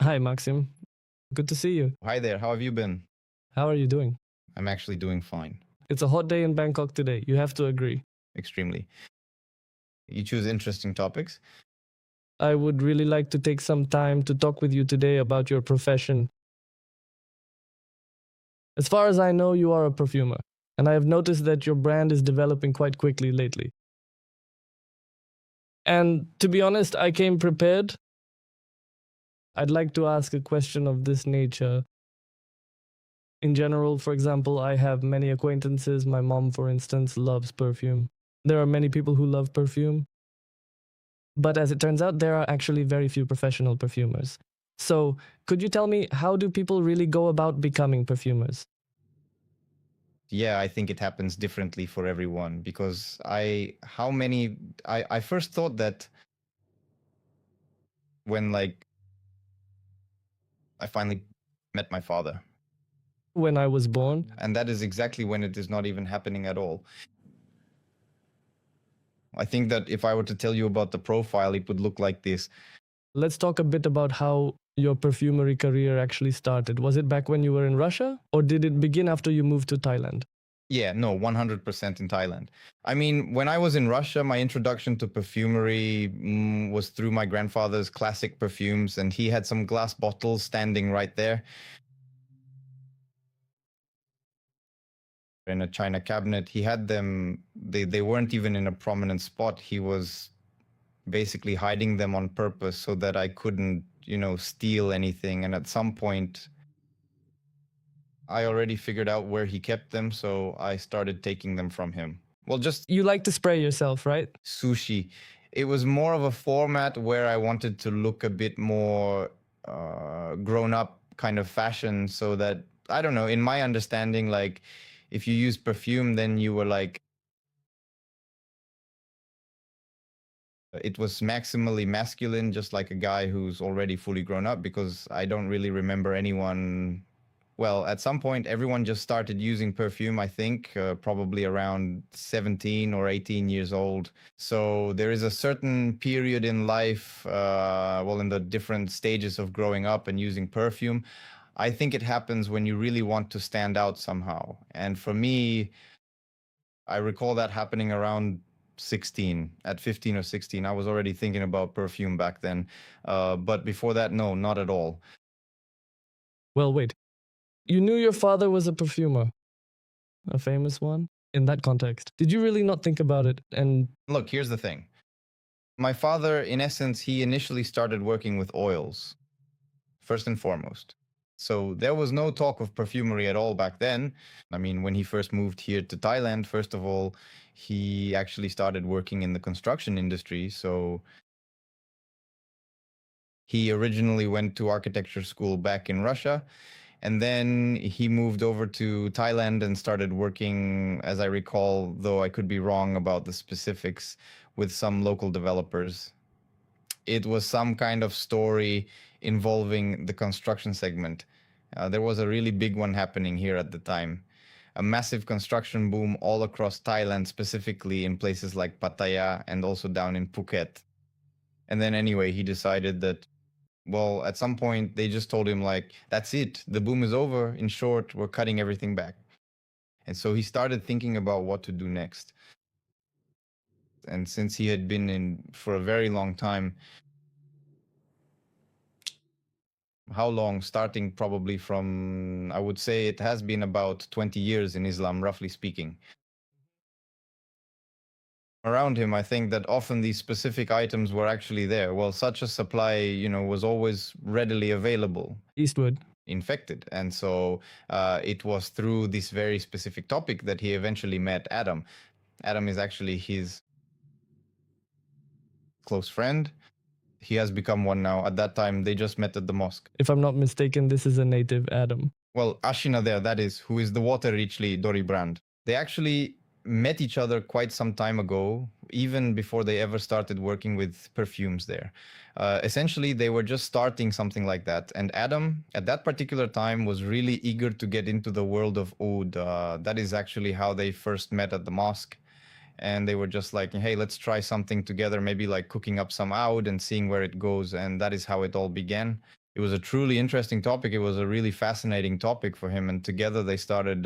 Hi, Maxim. Good to see you. Hi there, how have you been? How are you doing? I'm actually doing fine. It's a hot day in Bangkok today. You have to agree. Extremely. You choose interesting topics. I would really like to take some time to talk with you today about your profession. As far as I know, you are a perfumer, and I have noticed that your brand is developing quite quickly lately. And to be honest, I came prepared. I'd like to ask a question of this nature. In general, for example, I have many acquaintances. My mom, for instance, loves perfume. There are many people who love perfume. But as it turns out, there are actually very few professional perfumers. So, could you tell me, how do people really go about becoming perfumers? Yeah, I think it happens differently for everyone because I first thought that when I finally met my father. When I was born? And that is exactly when it is not even happening at all. I think that if I were to tell you about the profile, it would look like this. Let's talk a bit about how your perfumery career actually started. Was it back when you were in Russia, or did it begin after you moved to Thailand? Yeah, no, 100% in Thailand. I mean, when I was in Russia, my introduction to perfumery was through my grandfather's classic perfumes, and he had some glass bottles standing right there in a china cabinet. He had them, they weren't even in a prominent spot. He was basically hiding them on purpose so that I couldn't, steal anything. And at some point, I already figured out where he kept them, so I started taking them from him. Well, just You like to spray yourself, right? sushi. It was more of a format where I wanted to look a bit more grown up kind of fashion, so that, I don't know, in my understanding, like if you use perfume, then you were like, it was maximally masculine, just like a guy who's already fully grown up, because I don't really remember anyone. Well, at some point, everyone just started using perfume, I think, probably around 17 or 18 years old. So there is a certain period in life, well, in the different stages of growing up and using perfume. I think it happens when you really want to stand out somehow. And for me, I recall that happening around 16. At 15 or 16, I was already thinking about perfume back then. But before that, no, not at all. Well, wait. You knew your father was a perfumer, a famous one? In that context, did you really not think about it? And Look, here's the thing. My father, in essence, he initially started working with oils, first and foremost. So there was no talk of perfumery at all back then. I mean, when he first moved here to Thailand, first of all, he actually started working in the construction industry. So he originally went to architecture school back in Russia. And then he moved over to Thailand and started working, as I recall, though I could be wrong about the specifics, with some local developers. It was some kind of story involving the construction segment. There was a really big one happening here at the time. A massive construction boom all across Thailand, specifically in places like Pattaya and also down in Phuket. And then anyway, he decided that, well, at some point they just told him like, that's it, the boom is over. In short, we're cutting everything back. And so he started thinking about what to do next. And since he had been in for a very long time, how long? Starting probably from, I would say it has been about 20 years in Islam, roughly speaking. Around him, I think that often these specific items were actually there. Well, such a supply, was always readily available. Eastwood. Infected. And so it was through this very specific topic that he eventually met Adam. Adam is actually his close friend. He has become one now. At that time, they just met at the mosque. If I'm not mistaken, this is a native Adam. Well, Ashina there, that is, who is the water richly Dori brand. They actually met each other quite some time ago, even before they ever started working with perfumes there. Essentially, they were just starting something like that. And Adam, at that particular time, was really eager to get into the world of oud. That is actually how they first met at the mosque. And they were just like, hey, let's try something together, maybe like cooking up some oud and seeing where it goes. And that is how it all began. It was a truly interesting topic. It was a really fascinating topic for him, and together they started,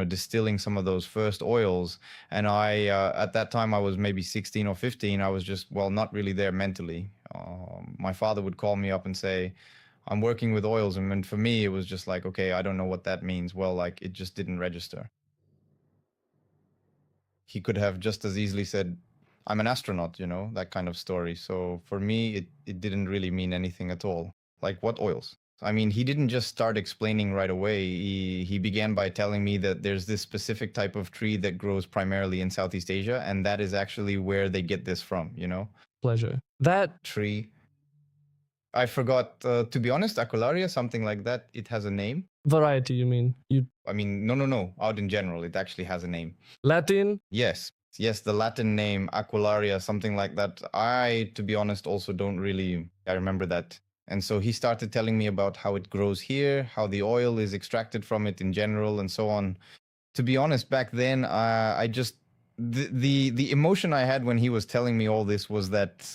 distilling some of those first oils. And I, at that time, I was maybe 16 or 15. I was just, well, not really there mentally. My father would call me up and say, "I'm working with oils," and for me, it was just like, okay, I don't know what that means. Well, like it just didn't register. He could have just as easily said, "I'm an astronaut," that kind of story. So for me, it didn't really mean anything at all. Like, what oils? I mean, he didn't just start explaining right away. He began by telling me that there's this specific type of tree that grows primarily in Southeast Asia, and that is actually where they get this from. Pleasure. That Tree. I forgot, to be honest, Acularia, something like that. It has a name. variety, you mean? I mean, no. Out in general, it actually has a name. Latin? Yes, the Latin name Aqualaria, something like that. I, to be honest, also don't really. I remember that. And so he started telling me about how it grows here, how the oil is extracted from it in general, and so on. To be honest, back then, I just the emotion I had when he was telling me all this was that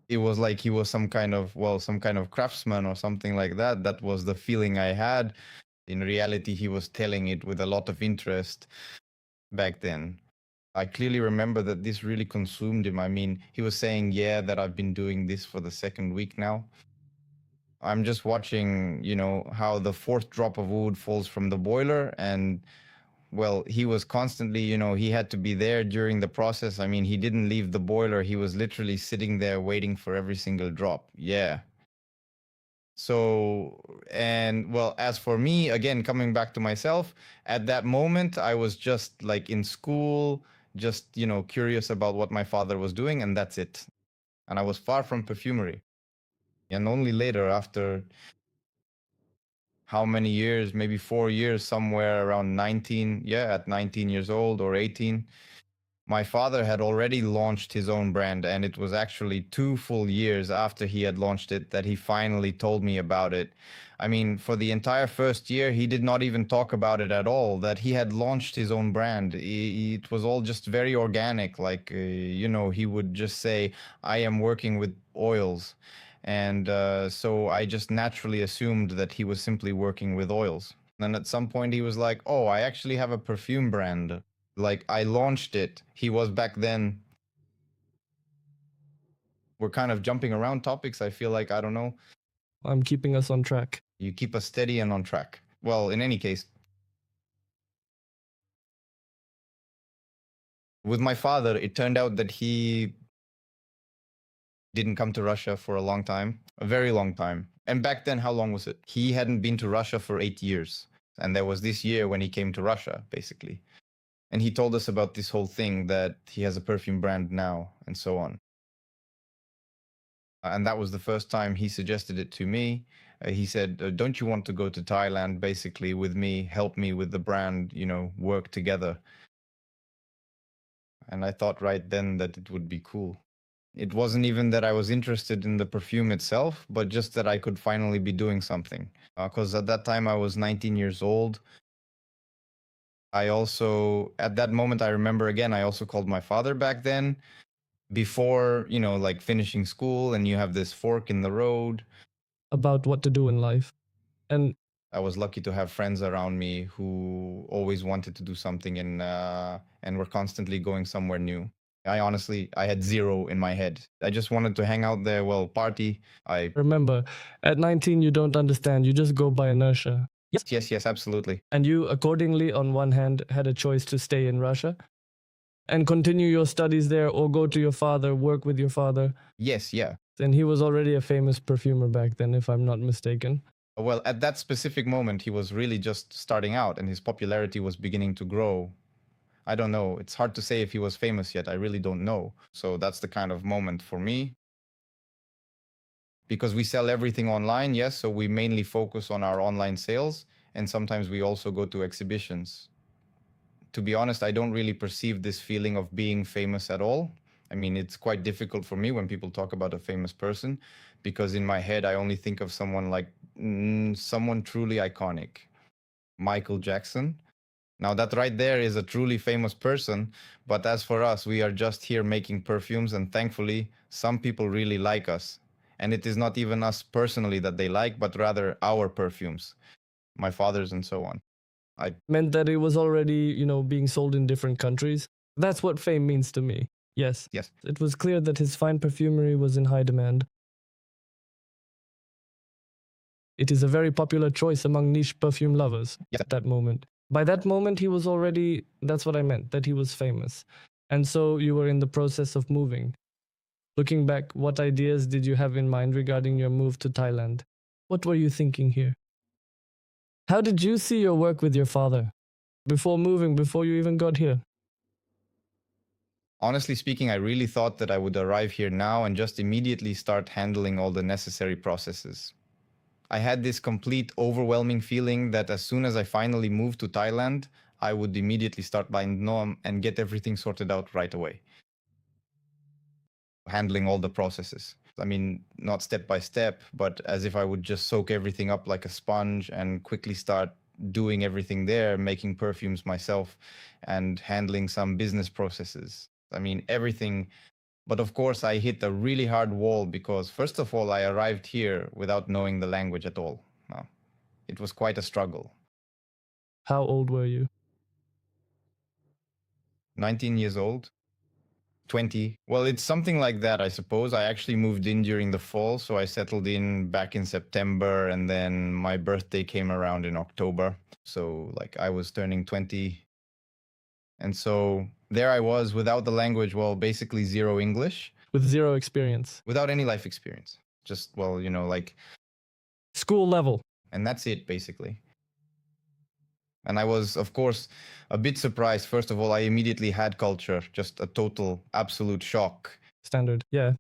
it was like he was some kind of craftsman or something like that. That was the feeling I had. In reality, he was telling it with a lot of interest back then. I clearly remember that this really consumed him. I mean, he was saying, "Yeah, that I've been doing this for the second week now. I'm just watching, how the fourth drop of wood falls from the boiler." And well, he was constantly, he had to be there during the process. I mean, he didn't leave the boiler. He was literally sitting there waiting for every single drop. Yeah. So, and well, as for me, again, coming back to myself, at that moment, I was just like in school, just, curious about what my father was doing, and that's it. And I was far from perfumery. And only later, after how many years, maybe 4 years, somewhere around 19, yeah, at 19 years old or 18, my father had already launched his own brand, and it was actually 2 full years after he had launched it that he finally told me about it. I mean, for the entire first year, he did not even talk about it at all, that he had launched his own brand. It was all just very organic. Like, he would just say, "I am working with oils." And so I just naturally assumed that he was simply working with oils. And at some point, he was like, "Oh, I actually have a perfume brand. Like, I launched it." He was back then. We're kind of jumping around topics. I feel like, I don't know. I'm keeping us on track. You keep us steady and on track. Well, in any case, with my father, it turned out that he didn't come to Russia for a long time, a very long time. And back then, how long was it? He hadn't been to Russia for 8 years. And there was this year when he came to Russia, basically. And he told us about this whole thing that he has a perfume brand now and so on. And that was the first time he suggested it to me. He said, "Don't you want to go to Thailand basically with me, help me with the brand, work together?" And I thought right then that it would be cool. It wasn't even that I was interested in the perfume itself, but just that I could finally be doing something. Because at that time I was 19 years old. I also, at that moment, I remember again, I also called my father back then before, like finishing school, and you have this fork in the road. About what to do in life. And I was lucky to have friends around me who always wanted to do something and were constantly going somewhere new. I had zero in my head. I just wanted to hang out there, well, party. remember, at 19, you don't understand. You just go by inertia. Yes, absolutely. And you, accordingly, on one hand, had a choice to stay in Russia and continue your studies there, or go to your father, work with your father. Yes, yeah. And he was already a famous perfumer back then, if I'm not mistaken. Well, at that specific moment, he was really just starting out and his popularity was beginning to grow. I don't know. It's hard to say if he was famous yet. I really don't know. So that's the kind of moment for me. Because we sell everything online, yes, so we mainly focus on our online sales, and sometimes we also go to exhibitions. To be honest, I don't really perceive this feeling of being famous at all. I mean, it's quite difficult for me when people talk about a famous person, because in my head, I only think of someone like someone truly iconic. Michael Jackson. Now, that right there is a truly famous person, but as for us, we are just here making perfumes, and thankfully, some people really like us. And it is not even us personally that they like, but rather our perfumes, my father's and so on. I Meant that it was already, being sold in different countries. That's what fame means to me. Yes. Yes. It was clear that his fine perfumery was in high demand. It is a very popular choice among niche perfume lovers at that moment. By that moment, he was already, that's what I meant, that he was famous. And so you were in the process of moving. Looking back, what ideas did you have in mind regarding your move to Thailand? What were you thinking here? How did you see your work with your father before moving, before you even got here? Honestly speaking, I really thought that I would arrive here now and just immediately start handling all the necessary processes. I had this complete overwhelming feeling that as soon as I finally moved to Thailand, I would immediately start buying Nom and get everything sorted out right away. Handling all the processes. I mean, not step by step, but as if I would just soak everything up like a sponge and quickly start doing everything there, making perfumes myself and handling some business processes. I mean, everything. But of course, I hit a really hard wall because, first of all, I arrived here without knowing the language at all. It was quite a struggle. How old were you? 19 years old. 20. Well, it's something like that, I suppose. I actually moved in during the fall, so I settled in back in September, and then my birthday came around in October. So, like, I was turning 20. And so there I was without the language, well, basically zero English. With zero experience. Without any life experience. Just, well, like school level. And that's it, basically. And I was, of course, a bit surprised. First of all, I immediately had culture, just a total, absolute shock. Standard, yeah.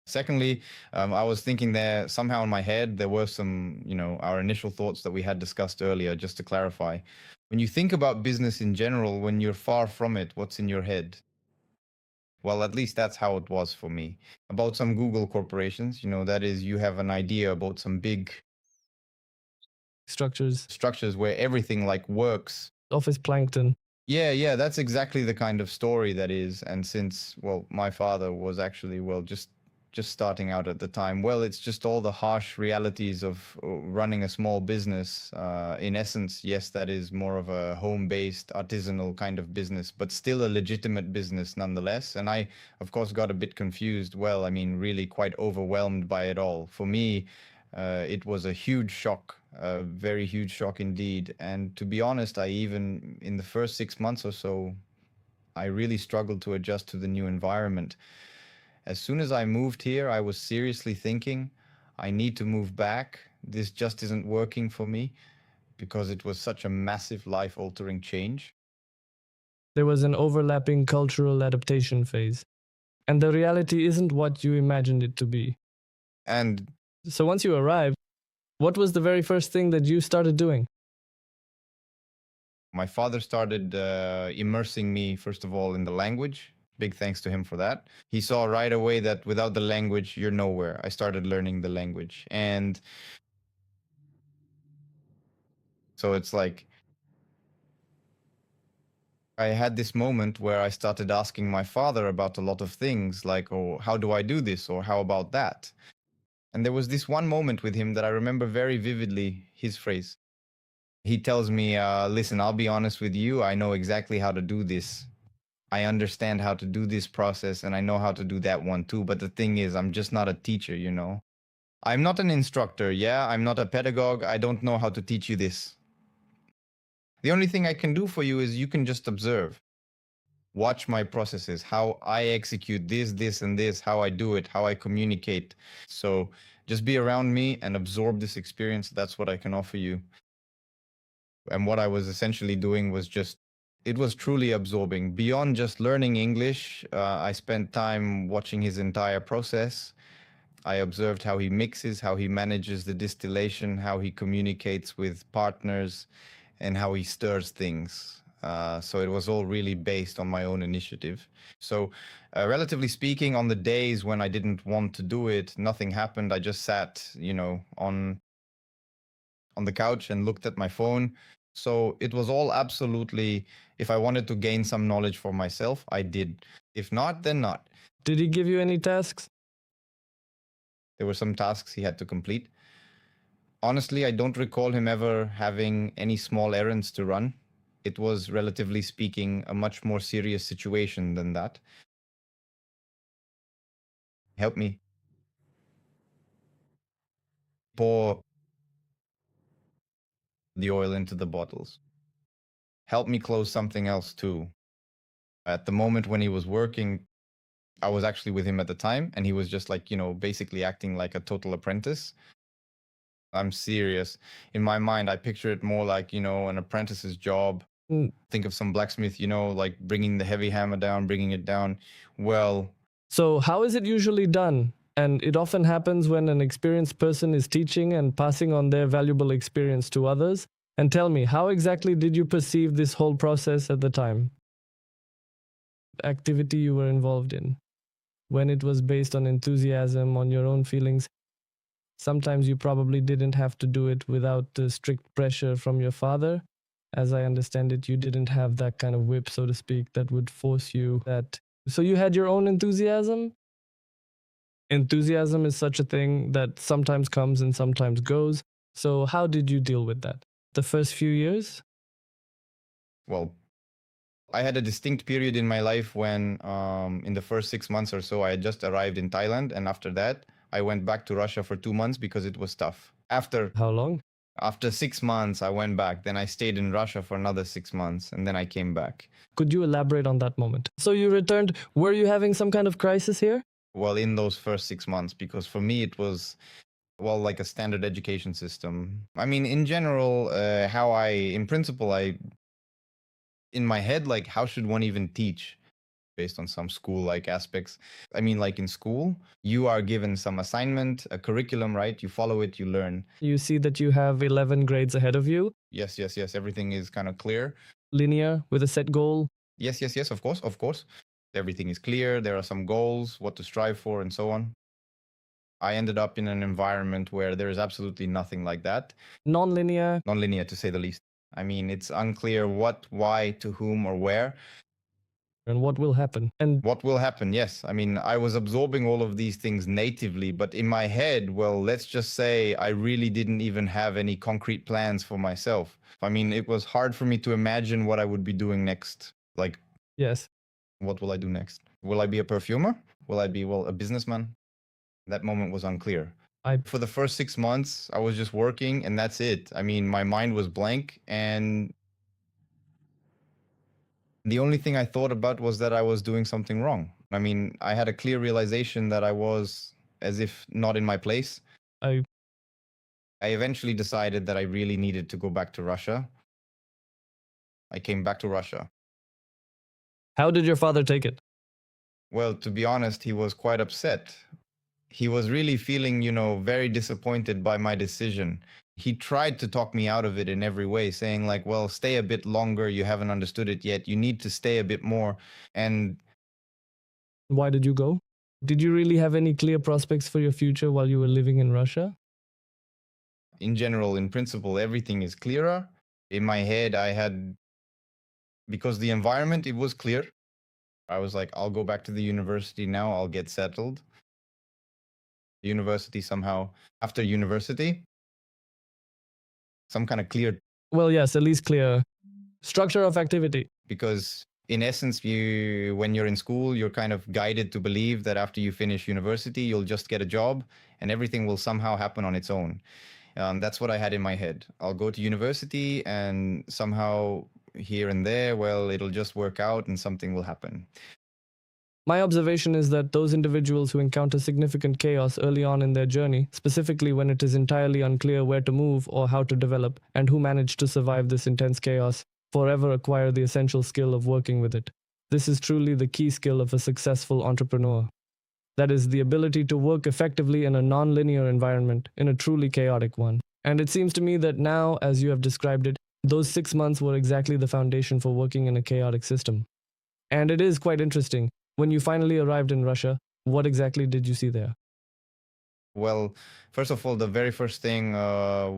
Secondly, I was thinking there somehow in my head, there were some, our initial thoughts that we had discussed earlier, just to clarify. When you think about business in general, when you're far from it, what's in your head? Well, at least that's how it was for me. About some Google corporations, that is, you have an idea about some big structures where everything like works. Office plankton. Yeah, that's exactly the kind of story that is. And since, well, my father was actually, well, just starting out at the time, well, it's just all the harsh realities of running a small business. In essence, yes, that is more of a home-based artisanal kind of business, but still a legitimate business nonetheless. And I, of course, got a bit confused. Well, I mean, really quite overwhelmed by it all. For me, it was a huge shock, a very huge shock indeed. And to be honest, I even, in the first 6 months or so, I really struggled to adjust to the new environment. As soon as I moved here, I was seriously thinking, I need to move back. This just isn't working for me because it was such a massive life-altering change. There was an overlapping cultural adaptation phase, and the reality isn't what you imagined it to be. And so once you arrived, what was the very first thing that you started doing? My father started immersing me, first of all, in the language. Big thanks to him for that. He saw right away that without the language, you're nowhere. I started learning the language. And so it's like, I had this moment where I started asking my father about a lot of things, like, oh, how do I do this? Or how about that? And there was this one moment with him that I remember very vividly, his phrase. He tells me, listen, I'll be honest with you. I know exactly how to do this. I understand how to do this process and I know how to do that one too. But the thing is, I'm just not a teacher, I'm not an instructor. Yeah, I'm not a pedagogue. I don't know how to teach you this. The only thing I can do for you is you can just observe. Watch my processes, how I execute this, and this, how I do it, how I communicate. So just be around me and absorb this experience. That's what I can offer you. And what I was essentially doing was it was truly absorbing. Beyond just learning English, I spent time watching his entire process. I observed how he mixes, how he manages the distillation, how he communicates with partners, and how he stirs things. So it was all really based on my own initiative. So relatively speaking, on the days when I didn't want to do it, nothing happened. I just sat, on the couch and looked at my phone. So it was all absolutely, if I wanted to gain some knowledge for myself, I did. If not, then not. Did he give you any tasks? There were some tasks he had to complete. Honestly, I don't recall him ever having any small errands to run. It was, relatively speaking, a much more serious situation than that. Help me pour the oil into the bottles. Help me close something else too. At the moment when he was working, I was actually with him at the time, and he was just like, basically acting like a total apprentice. I'm serious. In my mind, I picture it more like, an apprentice's job. Think of some blacksmith, like bringing the heavy hammer down, bringing it down. Well, So, how is it usually done? And it often happens when an experienced person is teaching and passing on their valuable experience to others. And tell me, how exactly did you perceive this whole process at the time? Activity you were involved in, when it was based on enthusiasm, on your own feelings. Sometimes you probably didn't have to do it without strict pressure from your father. As I understand it, you didn't have that kind of whip, so to speak, that would force you that. So you had your own enthusiasm? Enthusiasm is such a thing that sometimes comes and sometimes goes. So how did you deal with that? The first few years? Well, I had a distinct period in my life when, in the first 6 months or so, I had just arrived in Thailand. And after that, I went back to Russia for 2 months because it was tough. How long? After 6 months, I went back. Then I stayed in Russia for another 6 months, and then I came back. Could you elaborate on that moment? So you returned. Were you having some kind of crisis here? Well, in those first 6 months, because for me, it was, well, like a standard education system. I mean, in general, in principle, in my head, like, how should one even teach based on some school-like aspects? I mean, like in school, you are given some assignment, a curriculum, right? You follow it, you learn. You see that you have 11 grades ahead of you. Yes. Everything is kind of clear. Linear with a set goal. Yes. Of course. Everything is clear. There are some goals, what to strive for, and so on. I ended up in an environment where there is absolutely nothing like that. Non-linear. Non-linear, to say the least. I mean, it's unclear what, why, to whom, or where. And what will happen. And what will happen, yes. I mean, I was absorbing all of these things natively, but in my head, well, let's just say I really didn't even have any concrete plans for myself. I mean, it was hard for me to imagine what I would be doing next. Like, yes. What will I do next? Will I be a perfumer? Will I be, a businessman? That moment was unclear. For the first 6 months, I was just working, and that's it. I mean, my mind was blank, and the only thing I thought about was that I was doing something wrong. I mean, I had a clear realization that I was as if not in my place. I eventually decided that I really needed to go back to Russia. I came back to Russia. How did your father take it? Well, to be honest, he was quite upset. He was really feeling, very disappointed by my decision. He tried to talk me out of it in every way, saying like, well, stay a bit longer. You haven't understood it yet. You need to stay a bit more. And why did you go? Did you really have any clear prospects for your future while you were living in Russia? In general, in principle, everything is clearer. In my head, because the environment, it was clear. I was like, I'll go back to the university now. I'll get settled. University somehow, after university, some kind of clear. Well, yes, at least clear structure of activity. Because in essence, when you're in school, you're kind of guided to believe that after you finish university, you'll just get a job and everything will somehow happen on its own. That's what I had in my head. I'll go to university and somehow here and there, well, it'll just work out and something will happen. My observation is that those individuals who encounter significant chaos early on in their journey, specifically when it is entirely unclear where to move or how to develop, and who manage to survive this intense chaos, forever acquire the essential skill of working with it. This is truly the key skill of a successful entrepreneur. That is, the ability to work effectively in a non-linear environment, in a truly chaotic one. And it seems to me that now, as you have described it, those 6 months were exactly the foundation for working in a chaotic system. And it is quite interesting. When you finally arrived in Russia, what exactly did you see there? Well, first of all, the very first thing,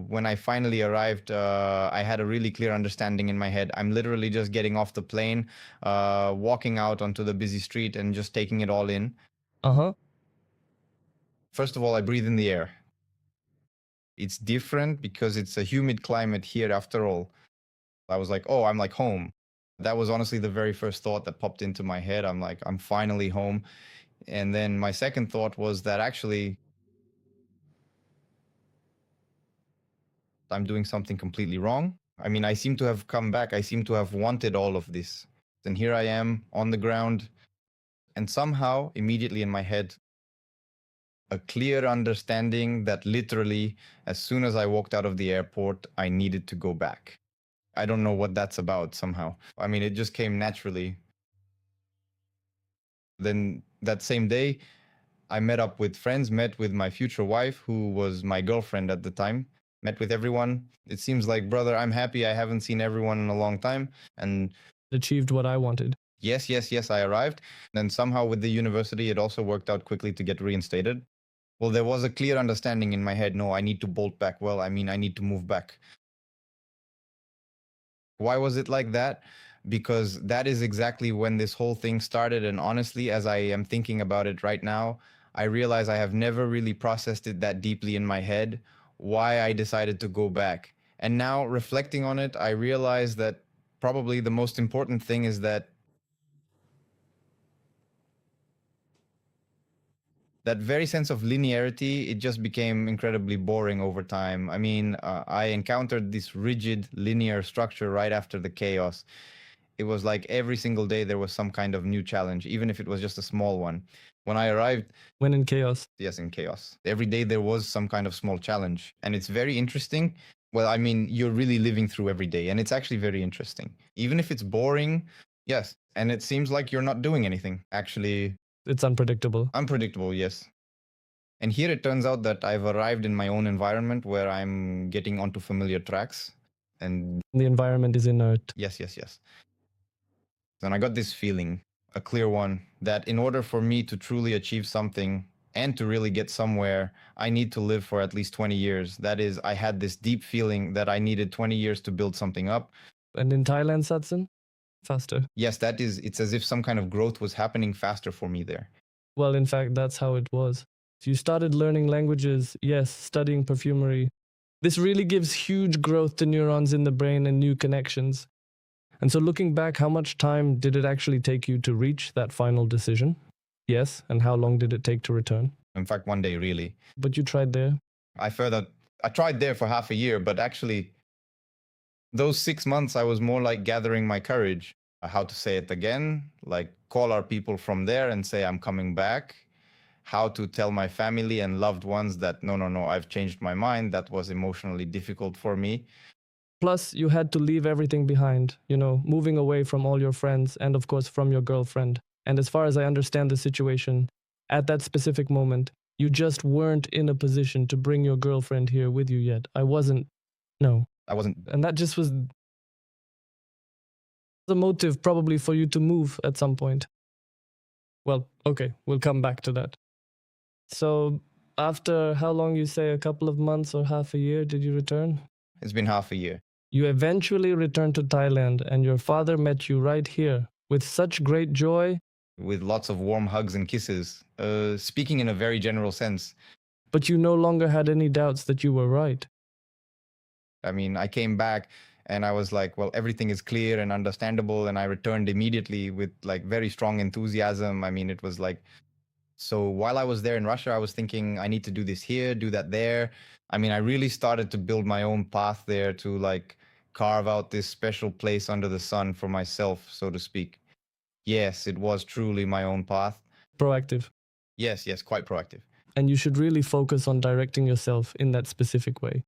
when I finally arrived, I had a really clear understanding in my head. I'm literally just getting off the plane, walking out onto the busy street and just taking it all in. First of all, I breathe in the air. It's different because it's a humid climate here after all. I was like, oh, I'm like home. That was honestly the very first thought that popped into my head. I'm like, I'm finally home. And then my second thought was that actually I'm doing something completely wrong. I mean, I seem to have come back. I seem to have wanted all of this. And here I am on the ground. And somehow, immediately in my head, a clear understanding that literally, as soon as I walked out of the airport, I needed to go back. I don't know what that's about somehow. I mean, it just came naturally. Then that same day, I met up with friends, met with my future wife, who was my girlfriend at the time, met with everyone. It seems like, brother, I'm happy. I haven't seen everyone in a long time. And Achieved what I wanted. yes, I arrived. And somehow with the university, it also worked out quickly to get reinstated. Well, there was a clear understanding in my head, no, I need to bolt back. Well, I mean, I need to move back. Why was it like that? Because that is exactly when this whole thing started. And honestly, as I am thinking about it right now, I realize I have never really processed it that deeply in my head, why I decided to go back. And now reflecting on it, I realize that probably the most important thing is that very sense of linearity, it just became incredibly boring over time. I mean, I encountered this rigid linear structure right after the chaos. It was like every single day there was some kind of new challenge, even if it was just a small one. When I arrived, When in chaos. yes, in chaos, every day there was some kind of small challenge. And it's very interesting. Well, I mean, you're really living through every day, and it's actually very interesting. Even if it's boring, yes. And it seems like you're not doing anything. Actually, It's unpredictable. unpredictable, yes. And here it turns out that I've arrived in my own environment where I'm getting onto familiar tracks. And The environment is inert. yes. And I got this feeling, a clear one, that in order for me to truly achieve something and to really get somewhere, I need to live for at least 20 years. That is, I had this deep feeling that I needed 20 years to build something up. And in Thailand, Satsun? Faster. Yes, that is, it's as if some kind of growth was happening faster for me there. Well, in fact, that's how it was. So you started learning languages, yes, studying perfumery. This really gives huge growth to neurons in the brain and new connections. And so looking back, how much time did it actually take you to reach that final decision? Yes, and how long did it take to return? In fact, one day, really. But you tried there. I tried there for half a year, but actually, those 6 months, I was more like gathering my courage. How to say it again, like call our people from there and say, I'm coming back. How to tell my family and loved ones that, no, I've changed my mind. That was emotionally difficult for me. Plus, you had to leave everything behind, moving away from all your friends and, of course, from your girlfriend. And as far as I understand the situation, at that specific moment, you just weren't in a position to bring your girlfriend here with you yet. I wasn't. And that just was the motive probably for you to move at some point. Well, okay, we'll come back to that. So after how long, you say, a couple of months or half a year, did you return? It's been half a year. You eventually returned to Thailand and your father met you right here with such great joy. With lots of warm hugs and kisses, speaking in a very general sense. But you no longer had any doubts that you were right. I mean, I came back and I was like, well, everything is clear and understandable. And I returned immediately with like very strong enthusiasm. I mean, it was like, so while I was there in Russia, I was thinking I need to do this here, do that there. I mean, I really started to build my own path there to like carve out this special place under the sun for myself, so to speak. Yes, it was truly my own path. Proactive. Yes, quite proactive. And you should really focus on directing yourself in that specific way.